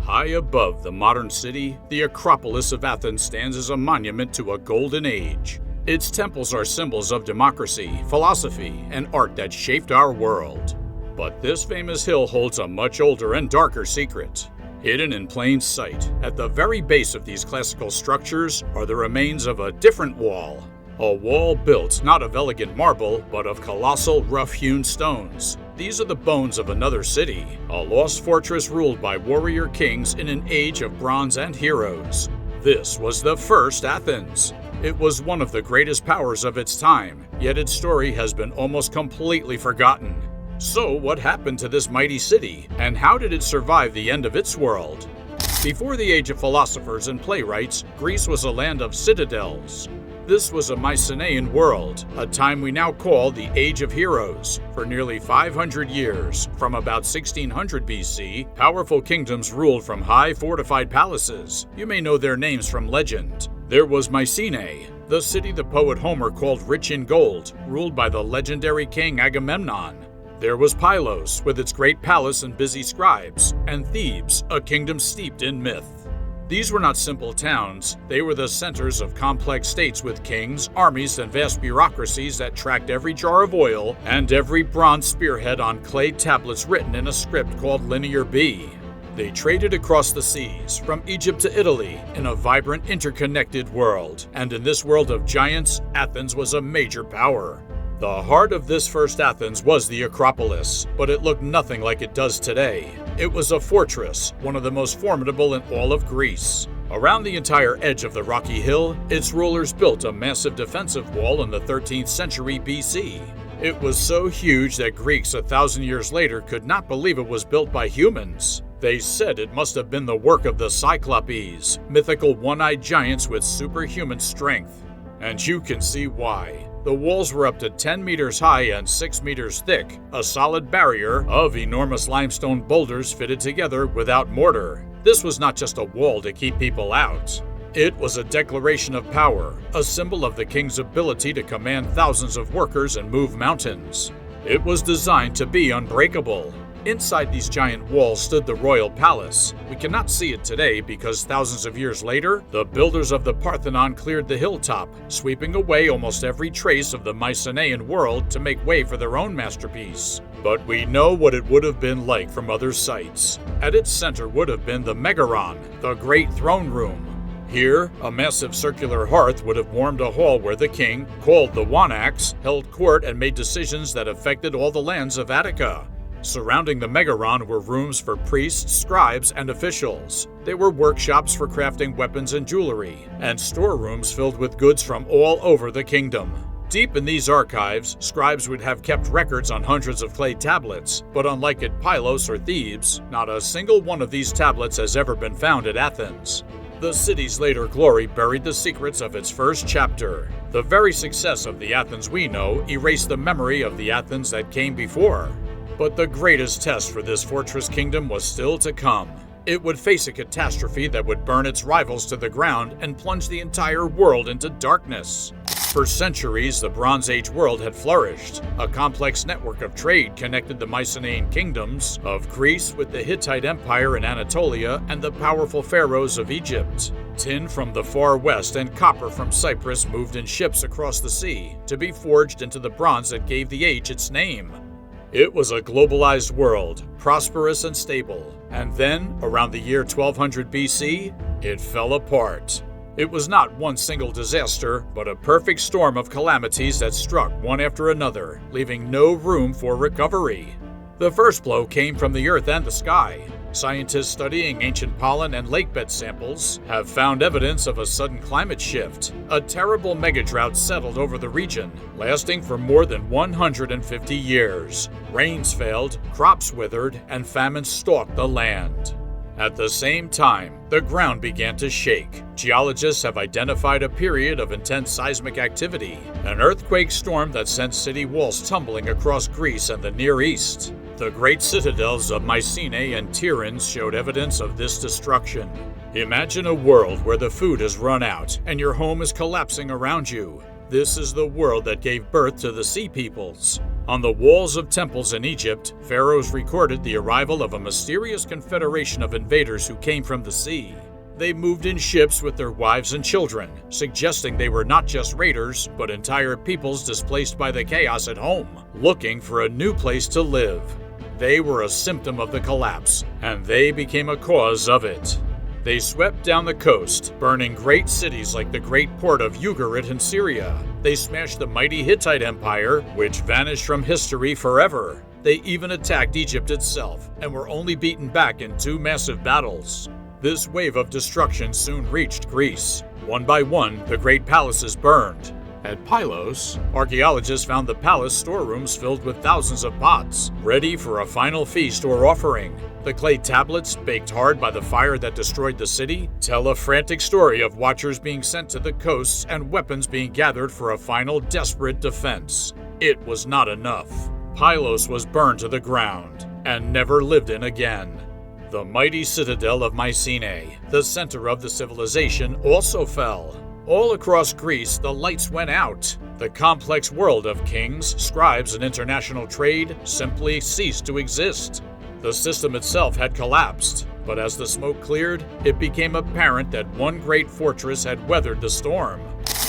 High above the modern city, the Acropolis of Athens stands as a monument to a golden age. Its temples are symbols of democracy, philosophy, and art that shaped our world. But this famous hill holds a much older and darker secret. Hidden in plain sight, at the very base of these classical structures are the remains of a different wall. A wall built not of elegant marble, but of colossal, rough-hewn stones. These are the bones of another city, a lost fortress ruled by warrior kings in an age of bronze and heroes. This was the first Athens. It was one of the greatest powers of its time, yet its story has been almost completely forgotten. So what happened to this mighty city, and how did it survive the end of its world? Before the age of philosophers and playwrights, Greece was a land of citadels. This was a Mycenaean world, a time we now call the Age of Heroes. For nearly 500 years, from about 1600 BC, powerful kingdoms ruled from high fortified palaces. You may know their names from legend. There was Mycenae, the city the poet Homer called rich in gold, ruled by the legendary king Agamemnon. There was Pylos, with its great palace and busy scribes, and Thebes, a kingdom steeped in myth. These were not simple towns, they were the centers of complex states with kings, armies, and vast bureaucracies that tracked every jar of oil and every bronze spearhead on clay tablets written in a script called Linear B. They traded across the seas, from Egypt to Italy, in a vibrant, interconnected world. And in this world of giants, Athens was a major power. The heart of this first Athens was the Acropolis, but it looked nothing like it does today. It was a fortress, one of the most formidable in all of Greece. Around the entire edge of the rocky hill, its rulers built a massive defensive wall in the 13th century BC. It was so huge that Greeks 1,000 years later could not believe it was built by humans. They said it must have been the work of the Cyclopean, mythical one-eyed giants with superhuman strength. And you can see why. The walls were up to 10 meters high and 6 meters thick, a solid barrier of enormous limestone boulders fitted together without mortar. This was not just a wall to keep people out. It was a declaration of power, a symbol of the king's ability to command thousands of workers and move mountains. It was designed to be unbreakable. Inside these giant walls stood the royal palace. We cannot see it today because thousands of years later, the builders of the Parthenon cleared the hilltop, sweeping away almost every trace of the Mycenaean world to make way for their own masterpiece. But we know what it would have been like from other sites. At its center would have been the Megaron, the great throne room. Here, a massive circular hearth would have warmed a hall where the king, called the Wanax, held court and made decisions that affected all the lands of Attica. Surrounding the Megaron were rooms for priests, scribes, and officials. They were workshops for crafting weapons and jewelry, and storerooms filled with goods from all over the kingdom. Deep in these archives, scribes would have kept records on hundreds of clay tablets, but unlike at Pylos or Thebes, not a single one of these tablets has ever been found at Athens. The city's later glory buried the secrets of its first chapter. The very success of the Athens we know erased the memory of the Athens that came before. But the greatest test for this fortress kingdom was still to come. It would face a catastrophe that would burn its rivals to the ground and plunge the entire world into darkness. For centuries, the Bronze Age world had flourished. A complex network of trade connected the Mycenaean kingdoms of Greece with the Hittite Empire in Anatolia and the powerful pharaohs of Egypt. Tin from the far west and copper from Cyprus moved in ships across the sea to be forged into the bronze that gave the age its name. It was a globalized world, prosperous and stable, and then, around the year 1200 BC, it fell apart. It was not one single disaster, but a perfect storm of calamities that struck one after another, leaving no room for recovery. The first blow came from the earth and the sky. Scientists studying ancient pollen and lakebed samples have found evidence of a sudden climate shift. A terrible megadrought settled over the region, lasting for more than 150 years. Rains failed, crops withered, and famine stalked the land. At the same time, the ground began to shake. Geologists have identified a period of intense seismic activity, an earthquake storm that sent city walls tumbling across Greece and the Near East. The great citadels of Mycenae and Tiryns showed evidence of this destruction. Imagine a world where the food has run out and your home is collapsing around you. This is the world that gave birth to the Sea Peoples. On the walls of temples in Egypt, pharaohs recorded the arrival of a mysterious confederation of invaders who came from the sea. They moved in ships with their wives and children, suggesting they were not just raiders, but entire peoples displaced by the chaos at home, looking for a new place to live. They were a symptom of the collapse, and they became a cause of it. They swept down the coast, burning great cities like the great port of Ugarit in Syria. They smashed the mighty Hittite Empire, which vanished from history forever. They even attacked Egypt itself, and were only beaten back in 2 massive battles. This wave of destruction soon reached Greece. One by one, the great palaces burned. At Pylos, archaeologists found the palace storerooms filled with thousands of pots, ready for a final feast or offering. The clay tablets, baked hard by the fire that destroyed the city, tell a frantic story of watchers being sent to the coasts and weapons being gathered for a final desperate defense. It was not enough. Pylos was burned to the ground and never lived in again. The mighty citadel of Mycenae, the center of the civilization, also fell. All across Greece, the lights went out. The complex world of kings, scribes, and international trade simply ceased to exist. The system itself had collapsed, but as the smoke cleared, it became apparent that one great fortress had weathered the storm.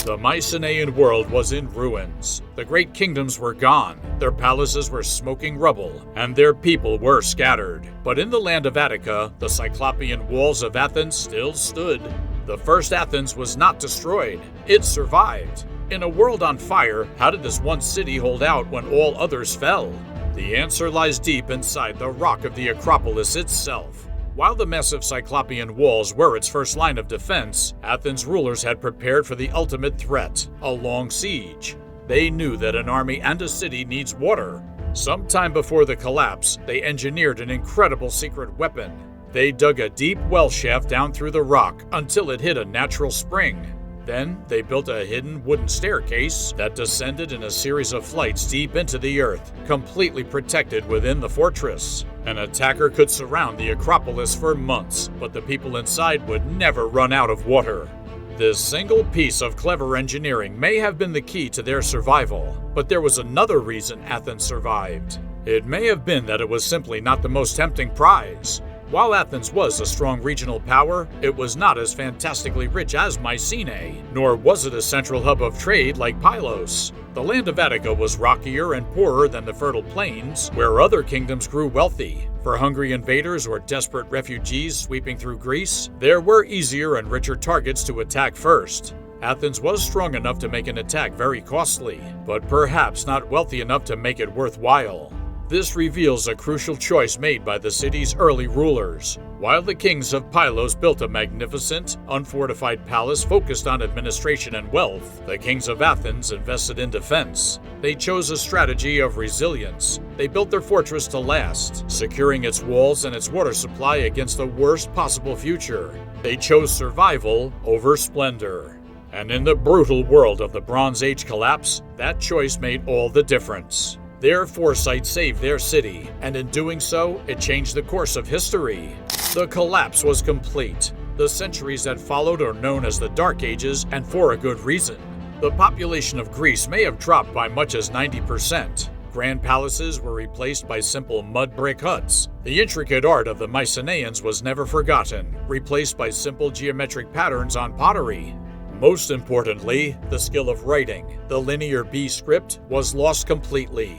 The Mycenaean world was in ruins. The great kingdoms were gone, their palaces were smoking rubble, and their people were scattered. But in the land of Attica, the Cyclopean walls of Athens still stood. The first Athens was not destroyed, it survived. In a world on fire, how did this one city hold out when all others fell? The answer lies deep inside the rock of the Acropolis itself. While the massive Cyclopean walls were its first line of defense, Athens' rulers had prepared for the ultimate threat, a long siege. They knew that an army and a city needs water. Sometime before the collapse, they engineered an incredible secret weapon. They dug a deep well shaft down through the rock until it hit a natural spring. Then, they built a hidden wooden staircase that descended in a series of flights deep into the earth, completely protected within the fortress. An attacker could surround the Acropolis for months, but the people inside would never run out of water. This single piece of clever engineering may have been the key to their survival, but there was another reason Athens survived. It may have been that it was simply not the most tempting prize. While Athens was a strong regional power, it was not as fantastically rich as Mycenae, nor was it a central hub of trade like Pylos. The land of Attica was rockier and poorer than the fertile plains, where other kingdoms grew wealthy. For hungry invaders or desperate refugees sweeping through Greece, there were easier and richer targets to attack first. Athens was strong enough to make an attack very costly, but perhaps not wealthy enough to make it worthwhile. This reveals a crucial choice made by the city's early rulers. While the kings of Pylos built a magnificent, unfortified palace focused on administration and wealth, the kings of Athens invested in defense. They chose a strategy of resilience. They built their fortress to last, securing its walls and its water supply against the worst possible future. They chose survival over splendor. And in the brutal world of the Bronze Age collapse, that choice made all the difference. Their foresight saved their city, and in doing so, it changed the course of history. The collapse was complete. The centuries that followed are known as the Dark Ages, and for a good reason. The population of Greece may have dropped by much as 90%. Grand palaces were replaced by simple mud brick huts. The intricate art of the Mycenaeans was never forgotten, replaced by simple geometric patterns on pottery. Most importantly, the skill of writing, the linear B script, was lost completely.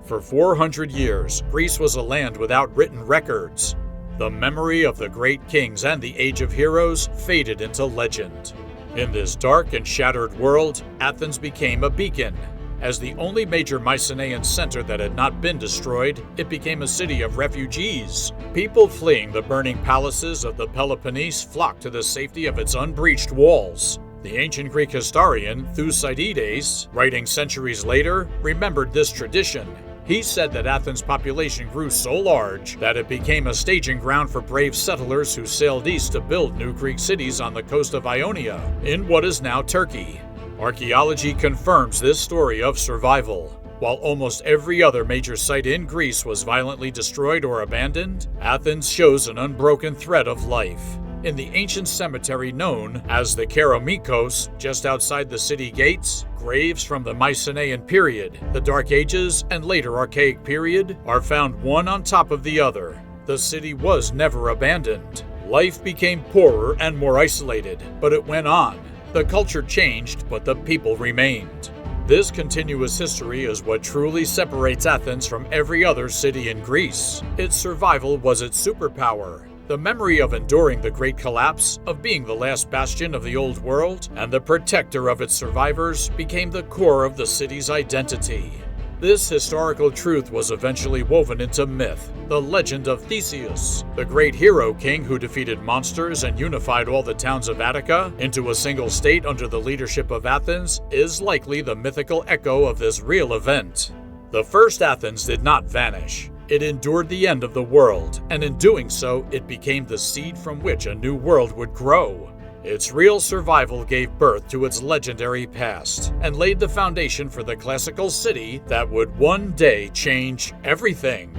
For 400 years, Greece was a land without written records. The memory of the great kings and the age of heroes faded into legend. In this dark and shattered world, Athens became a beacon. As the only major Mycenaean center that had not been destroyed, it became a city of refugees. People fleeing the burning palaces of the Peloponnese flocked to the safety of its unbreached walls. The ancient Greek historian Thucydides, writing centuries later, remembered this tradition. He said that Athens' population grew so large that it became a staging ground for brave settlers who sailed east to build new Greek cities on the coast of Ionia, in what is now Turkey. Archaeology confirms this story of survival. While almost every other major site in Greece was violently destroyed or abandoned, Athens shows an unbroken thread of life. In the ancient cemetery known as the Keramikos, just outside the city gates, graves from the Mycenaean period, the Dark Ages, and later Archaic period are found one on top of the other. The city was never abandoned. Life became poorer and more isolated, but it went on. The culture changed, but the people remained. This continuous history is what truly separates Athens from every other city in Greece. Its survival was its superpower. The memory of enduring the Great Collapse, of being the last bastion of the Old World, and the protector of its survivors became the core of the city's identity. This historical truth was eventually woven into myth. The legend of Theseus, the great hero king who defeated monsters and unified all the towns of Attica into a single state under the leadership of Athens, is likely the mythical echo of this real event. The first Athens did not vanish. It endured the end of the world, and in doing so, it became the seed from which a new world would grow. Its real survival gave birth to its legendary past, and laid the foundation for the classical city that would one day change everything.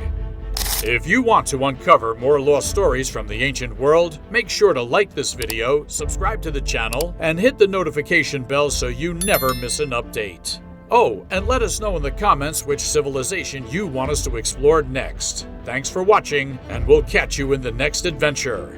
If you want to uncover more lost stories from the ancient world, make sure to like this video, subscribe to the channel, and hit the notification bell so you never miss an update. Oh, and let us know in the comments which civilization you want us to explore next. Thanks for watching, and we'll catch you in the next adventure.